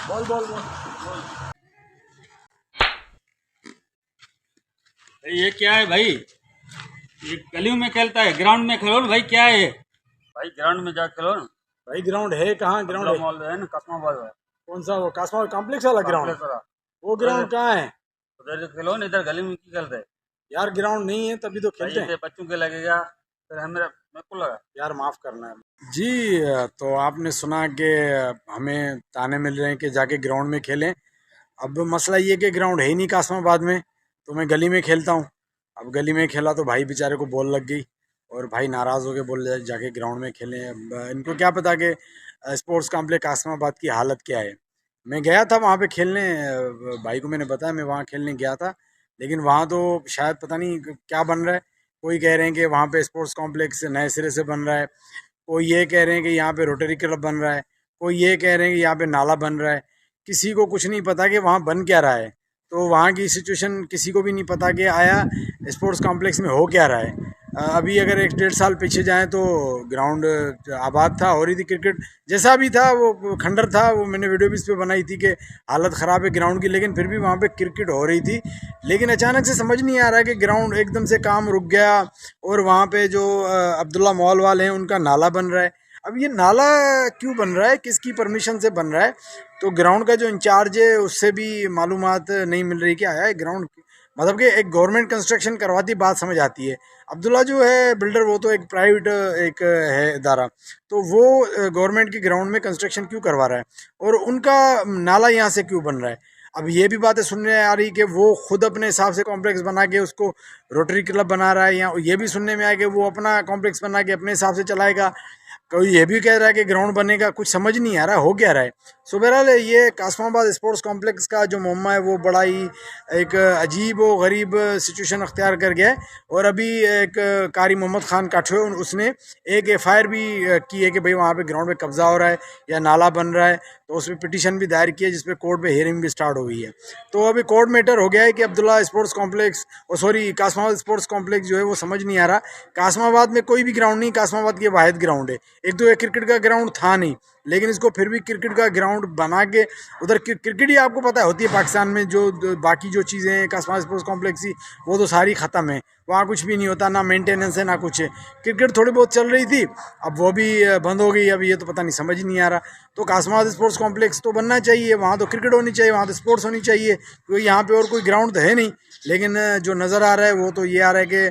बोल बोल बोल। ये क्या है भाई? ये गलियों में खेलता है, ग्राउंड में खेलो ना भाई। क्या है ये? भाई ग्राउंड में जा खेलो ना। भाई ग्राउंड है कहाँ? ग्राउंड अब्दुल्ला है मॉल है ना, कस्माबाद है। कौन सा? वो कासमा कॉम्प्लेक्स वाला ग्राउंड? कॉम्प्लेक्स वाला। वो ग्राउंड कहाँ है? उधर से खेलो ना, इधर गली में क्यों खेलते हैं? यार ग्राउंड नहीं है तभी तो भाई खेलते हैं। इसे बच्चों के लगेगा, फिर हमें मेरे को लगा। यार माफ करना है जी। तो आपने सुना कि हमें ताने मिल रहे हैं कि जाके ग्राउंड में खेलें। अब मसला ये कि ग्राउंड है ही नहीं कासमाबाद में, तो मैं गली में खेलता हूँ। अब गली में खेला तो भाई बेचारे को बॉल लग गई और भाई नाराज़ हो के बोल जाके ग्राउंड में खेलें। अब इनको क्या पता कि स्पोर्ट्स कॉम्प्लेक्स कासमाबाद की हालत क्या है। मैं गया था वहाँ पे खेलने, भाई को मैंने बताया मैं वहाँ खेलने गया था, लेकिन वहाँ तो शायद पता नहीं क्या बन रहा है। कोई कह रहे हैं कि वहाँ पे स्पोर्ट्स कॉम्प्लेक्स नए सिरे से बन रहा है, कोई ये कह रहे हैं कि यहाँ पे रोटरी क्लब बन रहा है, कोई ये कह रहे हैं कि यहाँ पे नाला बन रहा है। किसी को कुछ नहीं पता कि वहाँ बन क्या रहा है। तो वहाँ की सिचुएशन किसी को भी नहीं पता कि आया स्पोर्ट्स कॉम्प्लेक्स में हो क्या रहा है। अभी अगर 1 डेढ़ साल पीछे जाएं तो ग्राउंड आबाद था, हो रही थी क्रिकेट जैसा भी था, वो खंडर था। वो मैंने वीडियो भी इस पर बनाई थी कि हालत ख़राब है ग्राउंड की, लेकिन फिर भी वहाँ पे क्रिकेट हो रही थी। लेकिन अचानक से समझ नहीं आ रहा है कि ग्राउंड एकदम से काम रुक गया और वहाँ पे जो अब्दुल्ला मॉल वाले हैं उनका नाला बन रहा है। अब ये नाला क्यों बन रहा है, किसकी परमिशन से बन रहा है? तो ग्राउंड का जो इंचार्ज है उससे भी मालूमात नहीं मिल रही कि आया है ग्राउंड, मतलब कि एक गवर्नमेंट कंस्ट्रक्शन करवाती बात समझ आती है। अब्दुल्ला जो है बिल्डर वो तो एक प्राइवेट एक है इदारा, तो वो गवर्नमेंट की ग्राउंड में कंस्ट्रक्शन क्यों करवा रहा है और उनका नाला यहाँ से क्यों बन रहा है? अब ये भी बातें सुनने आ रही कि वो खुद अपने हिसाब से कॉम्प्लेक्स बना के उसको रोटरी क्लब बना रहा है, या ये भी सुनने में आया कि वो अपना कॉम्प्लेक्स बना के अपने हिसाब से चलाएगा। कोई ये भी कह रहा है कि ग्राउंड बनेगा, कुछ समझ नहीं आ रहा हो क्या रहा है। सो बहरहाल ये कासमाबाद स्पोर्ट्स कॉम्प्लेक्स का जो मुअम्मा है वो बड़ा ही एक अजीब व गरीब सिचुएशन अख्तियार कर गया है। और अभी एक कारी मोहम्मद खान काठे उसने एक एफआईआर भी की है कि भाई वहाँ पे ग्राउंड में कब्जा हो रहा है या नाला बन रहा है, तो उसमें पिटीशन भी दायर की है जिसपे कोर्ट में हियरिंग भी स्टार्ट हो गई है। तो अभी कोर्ट मैटर हो गया है कि अब्दुल्ला स्पोर्ट्स कॉम्प्लेक्स और सॉरी कासमाबाद स्पोर्ट्स कॉम्प्लेक्स जो है वो समझ नहीं आ रहा। कासमाबाद में कोई भी ग्राउंड नहीं, कासमाबाद की वाहिद ग्राउंड है। एक तो ये क्रिकेट का ग्राउंड था नहीं, लेकिन इसको फिर भी क्रिकेट का ग्राउंड बना के उधर क्रिकेट ही आपको पता है होती है पाकिस्तान में, जो बाकी जो चीज़ें हैं कासमाबाद स्पोर्ट्स कॉम्प्लेक्स की वो तो सारी ख़त्म है। वहाँ कुछ भी नहीं होता, ना मेंटेनेंस है ना कुछ है। क्रिकेट थोड़ी बहुत चल रही थी, अब वो भी बंद हो गई। अब ये तो पता नहीं समझ ही नहीं आ रहा। तो कासमाबाद स्पोर्ट्स कॉम्प्लेक्स तो बनना चाहिए, वहाँ तो क्रिकेट होनी चाहिए, वहाँ तो स्पोर्ट्स होनी चाहिए, क्योंकि यहाँ पे और कोई ग्राउंड तो है नहीं। लेकिन जो नज़र आ रहा है वो तो ये आ रहा है कि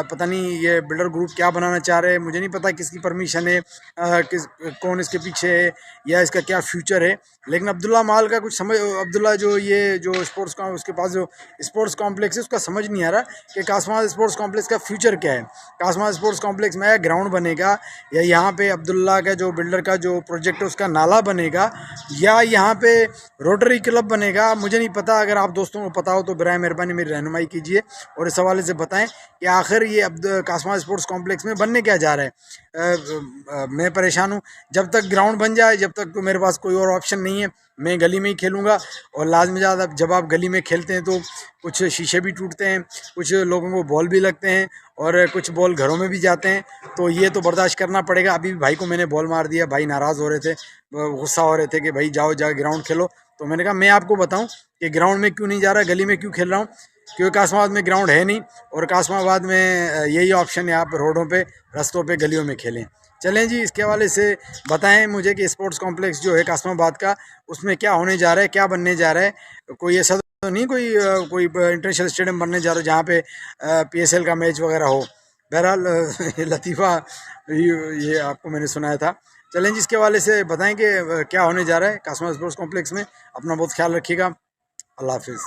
पता नहीं ये बिल्डर ग्रुप क्या बनाना चाह रहे हैं। मुझे नहीं पता किसकी परमिशन है, किस कौन इसके पीछे है या इसका क्या फ्यूचर है। लेकिन अब्दुल्ला माल का कुछ समझ, अब्दुल्ला जो ये जो स्पोर्ट्स का उसके पास जो स्पोर्ट्स कॉम्प्लेक्स है उसका समझ नहीं आ रहा कि कासमाबाद स्पोर्ट्स कॉम्प्लेक्स का फ्यूचर क्या है। कासमाबाद स्पोर्ट्स कॉम्प्लेक्स में ग्राउंड बनेगा या यहाँ पे अब्दुल्ला का जो बिल्डर का जो प्रोजेक्ट है उसका नाला बनेगा या यहाँ पे रोटरी क्लब बनेगा, मुझे नहीं पता। अगर आप दोस्तों को पता हो तो बराए मेहरबानी मेरी रहनुमाई कीजिए और इस हवाले से बताएं कि आखिर ये कासमाबाद स्पोर्ट्स कॉम्प्लेक्स में बनने क्या जा रहा है। मैं परेशान हूँ। जब तक ग्राउंड बन जाए जब तक तो मेरे पास कोई और ऑप्शन नहीं है, मैं गली में ही खेलूँगा। और लाजमी ज़्यादा जब आप गली में खेलते हैं तो कुछ शीशे भी टूटते हैं, कुछ लोगों को बॉल भी लगते हैं और कुछ बॉल घरों में भी जाते हैं, तो ये तो बर्दाश्त करना पड़ेगा। अभी भाई को मैंने बॉल मार दिया, भाई नाराज़ हो रहे थे, गुस्सा हो रहे थे कि भाई जाओ जाओ ग्राउंड खेलो। तो मैंने कहा मैं आपको बताऊं कि ग्राउंड में क्यों नहीं जा रहा, गली में क्यों खेल रहा हूँ, क्योंकि कासमाबाद में ग्राउंड है नहीं और कासमाबाद में यही ऑप्शन है, आप रोडों पे रस्तों पे गलियों में खेलें। चलें जी, इसके हवाले से बताएं मुझे कि स्पोर्ट्स कॉम्प्लेक्स जो है कासमाबाद का उसमें क्या होने जा रहा है, क्या बनने जा रहा है। कोई ऐसा तो नहीं कोई इंटरनेशनल स्टेडियम बनने जा रहा है जहाँ पे पीएसएल का मैच वगैरह हो। बहरहाल ये लतीफ़ा ये आपको मैंने सुनाया था। चलें जी, इसके हवाले से बताएं कि क्या होने जा रहा है कासमाबाद स्पोर्ट्स कॉम्प्लेक्स में। अपना बहुत ख्याल रखिएगा। अल्लाह हाफिज़।